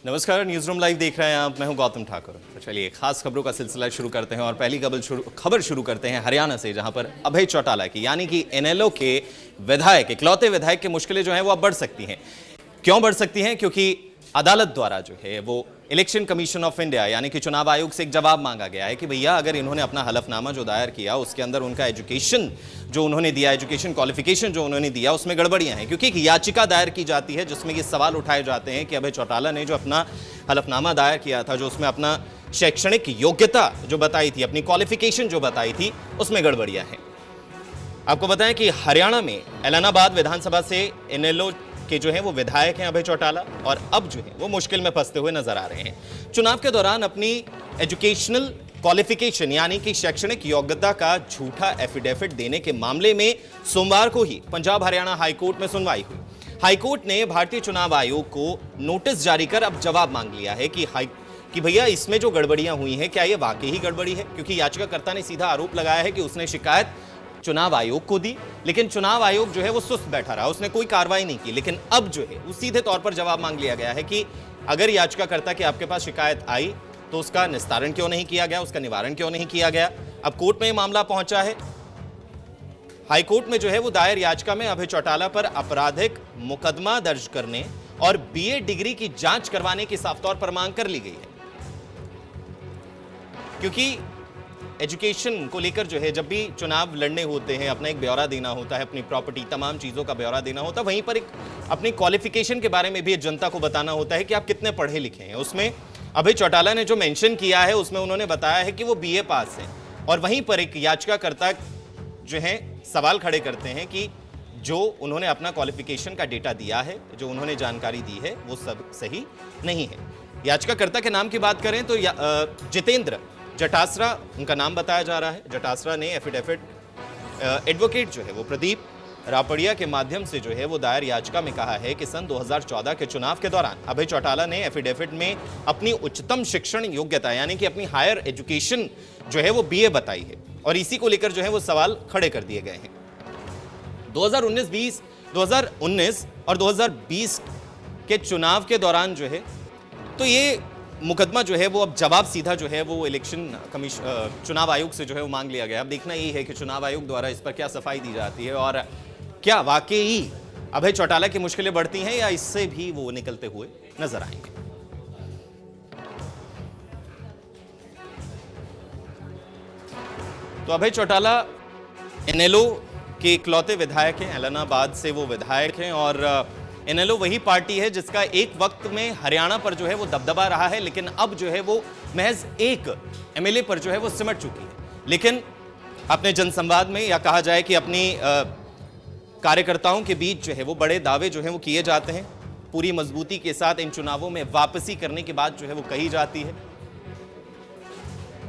नमस्कार, news room live देख रहे हैं आप। मैं हूं गौतम ठाकुर। तो चलिए खास खबरों का सिलसिला शुरू करते हैं और पहली खबर शुरू करते हैं हरियाणा से, जहां पर अभय चौटाला की यानी कि इनेलो के विधायक, इकलौते विधायक की मुश्किलें जो हैं वो अब बढ़ सकती हैं। क्यों बढ़ सकती हैं? क्योंकि अदालत द्वारा जो है वो इलेक्शन कमीशन ऑफ इंडिया यानी कि चुनाव आयोग से एक जवाब मांगा गया है कि भैया अगर इन्होंने अपना हलफनामा जो दायर किया उसके अंदर उनका एजुकेशन जो उन्होंने दिया, एजुकेशन क्वालिफिकेशन जो उन्होंने दिया, उसमें गड़बड़ियां हैं। क्योंकि एक याचिका दायर की जाती है जिसमें ये सवाल उठाए जाते हैं कि अभय चौटाला ने जो अपना हलफनामा दायर किया था, जो उसमें अपना शैक्षणिक योग्यता जो बताई थी, अपनी क्वालिफिकेशन जो बताई थी, उसमें गड़बड़ियां हैं। आपको बताएं कि हरियाणा में एलनाबाद विधानसभा से इनेलो के जो है वो विधायक हैं अभय चौटाला, और अब जो है वो मुश्किल में फंसते हुए नजर आ रहे हैं। चुनाव के दौरान अपनी एजुकेशनल क्वालिफिकेशन यानी कि शैक्षणिक योग्यता का झूठा एफिडेविट देने के मामले में सोमवार को ही पंजाब हरियाणा हाईकोर्ट में सुनवाई हुई। हाईकोर्ट ने भारतीय चुनाव आयोग को नोटिस जारी कर अब जवाब मांग लिया है कि भैया इसमें जो गड़बड़ियां हुई हैं क्या ये वाकई ही गड़बड़ी है। क्योंकि याचिकाकर्ता ने सीधा आरोप लगाया है कि उसने शिकायत चुनाव आयोग को दी, लेकिन चुनाव आयोग जो है वो सुस्त बैठा रहा, उसने कोई कार्रवाई नहीं की। लेकिन अब जो है वो सीधे तौर पर जवाब मांग लिया गया है कि अगर याचिकाकर्ता की आपके पास शिकायत आई तो उसका निस्तारण क्यों नहीं किया गया, उसका निवारण क्यों नहीं किया गया। अब कोर्ट में मामला पहुंचा है। हाईकोर्ट में जो है वो दायर याचिका में अभय चौटाला पर आपराधिक मुकदमा दर्ज करने और बीए डिग्री की जांच करवाने की साफ तौर पर मांग कर ली गई है। क्योंकि एजुकेशन को लेकर जो है जब भी चुनाव लड़ने होते हैं, अपना एक ब्यौरा देना होता है, अपनी प्रॉपर्टी, तमाम चीज़ों का ब्यौरा देना होता है, वहीं पर एक अपनी क्वालिफिकेशन के बारे में भी जनता को बताना होता है कि आप कितने पढ़े लिखे हैं। उसमें अभय चौटाला ने जो मेंशन किया है उसमें उन्होंने बताया है कि वो बीए पास हैं, और वहीं पर एक याचिकाकर्ता जो है सवाल खड़े करते हैं कि जो उन्होंने अपना क्वालिफिकेशन का डेटा दिया है, जो उन्होंने जानकारी दी है, वो सब सही नहीं है। याचिकाकर्ता के नाम की बात करें तो जितेंद्र जटासरा उनका नाम बताया जा रहा है। जटासरा ने एफिडेविट एडवोकेट जो है वो प्रदीप रापड़िया के माध्यम से जो है वो दायर याचिका में कहा है कि सन 2014 के चुनाव के दौरान अभय चौटाला ने एफिडेविट में अपनी उच्चतम शिक्षण योग्यता यानी कि अपनी हायर एजुकेशन जो है वो बीए बताई है, और इसी को लेकर जो है वो सवाल खड़े कर दिए गए हैं। 2019 और 2020 के चुनाव के दौरान जो है तो ये मुकदमा जो है वो अब जवाब सीधा जो है वो इलेक्शन कमीशन चुनाव आयोग से जो है वो मांग लिया गया। अब देखना यही है कि चुनाव आयोग द्वारा इस पर क्या सफाई दी जाती है और क्या वाकई अभय चौटाला की मुश्किलें बढ़ती हैं या इससे भी वो निकलते हुए नजर आएंगे। तो अभय चौटाला इनेलो के इकलौते विधायक हैं, एलनाबाद से वो विधायक हैं, और इनेलो वही पार्टी है जिसका एक वक्त में हरियाणा पर जो है वो दबदबा रहा है, लेकिन अब जो है वो महज एक एमएलए पर जो है वो सिमट चुकी है। लेकिन अपने जनसंवाद में या कहा जाए कि अपनी कार्यकर्ताओं के बीच जो है वो बड़े दावे जो है वो किए जाते हैं। पूरी मजबूती के साथ इन चुनावों में वापसी करने की बात जो है वो कही जाती है,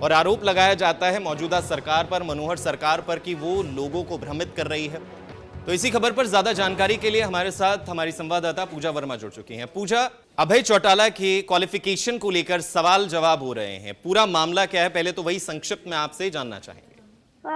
और आरोप लगाया जाता है मौजूदा सरकार पर, मनोहर सरकार पर, कि वो लोगों को भ्रमित कर रही है। तो इसी खबर पर ज्यादा जानकारी के लिए हमारे साथ हमारी संवाददाता पूजा वर्मा जुड़ चुकी हैं। पूजा, अभय चौटाला के क्वालिफिकेशन को लेकर सवाल जवाब हो रहे हैं, पूरा मामला क्या है, पहले तो वही संक्षिप्त में आपसे जानना चाहेंगे।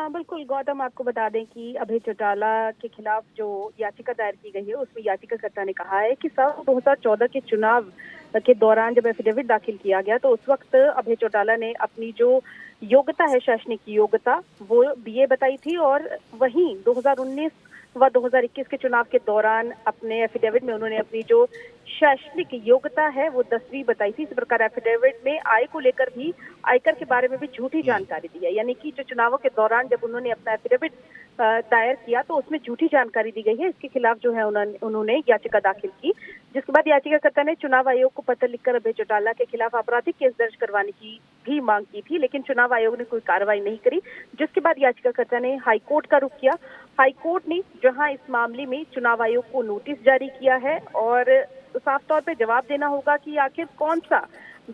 बिल्कुल गौतम, आपको बता दें कि अभय चौटाला के खिलाफ जो याचिका दायर की गई है उसमें याचिकाकर्ता ने कहा है कि साल 2014 के चुनाव के दौरान जब एफिडेविट दाखिल किया गया तो उस वक्त अभय चौटाला ने अपनी जो योग्यता है, शैक्षणिक योग्यता, वो बीए बताई थी, और वहीं 2019 व 2021 के चुनाव के दौरान अपने एफिडेविट में उन्होंने अपनी जो शैक्षणिक योग्यता है वो 10वीं बताई थी। इस प्रकार एफिडेविट में आय को लेकर भी, आयकर के बारे में भी झूठी जानकारी दी है, यानी कि जो चुनावों के दौरान जब उन्होंने अपना एफिडेविट दायर किया तो उसमें झूठी जानकारी दी गई है। इसके खिलाफ जो है उन्होंने याचिका दाखिल की, जिसके बाद याचिकाकर्ता ने चुनाव आयोग को पत्र लिखकर अभय चौटाला के खिलाफ आपराधिक केस दर्ज करवाने की भी मांग की थी, लेकिन चुनाव आयोग ने कोई कार्रवाई नहीं करी, जिसके बाद याचिकाकर्ता ने हाईकोर्ट का रुख किया। हाईकोर्ट ने जहां इस मामले में चुनाव आयोग को नोटिस जारी किया है और साफ तौर पे जवाब देना होगा कि आखिर कौन सा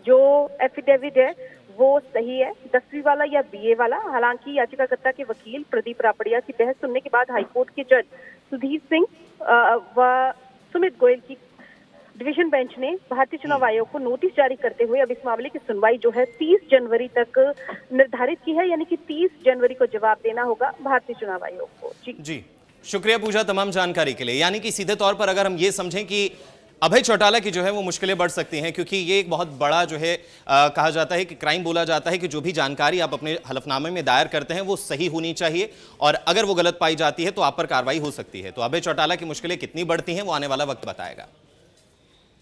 जो एफिडेविट है वो सही है, 10वीं वाला या बीए वाला। हालांकि याचिकाकर्ता के वकील प्रदीप रापड़िया की बहस सुनने के बाद हाईकोर्ट के जज सुधीर सिंह व सुमित गोयल की डिवीजन बेंच ने भारतीय चुनाव आयोग को नोटिस जारी करते हुए अब इस मामले की सुनवाई जो है 30 जनवरी तक निर्धारित की है, यानी कि 30 जनवरी को जवाब देना होगा भारतीय चुनाव आयोग को। जी शुक्रिया पूजा तमाम जानकारी के लिए। यानी कि सीधे तौर पर अगर हम ये समझें कि अभय चौटाला की जो है वो मुश्किलें बढ़ सकती हैं, क्योंकि ये एक बहुत बड़ा जो है कहा जाता है कि क्राइम बोला जाता है कि जो भी जानकारी आप अपने हलफनामे में दायर करते हैं वो सही होनी चाहिए, और अगर वो गलत पाई जाती है तो आप पर कार्रवाई हो सकती है। तो अभय चौटाला की मुश्किलें कितनी बढ़ती हैं वो आने वाला वक्त बताएगा।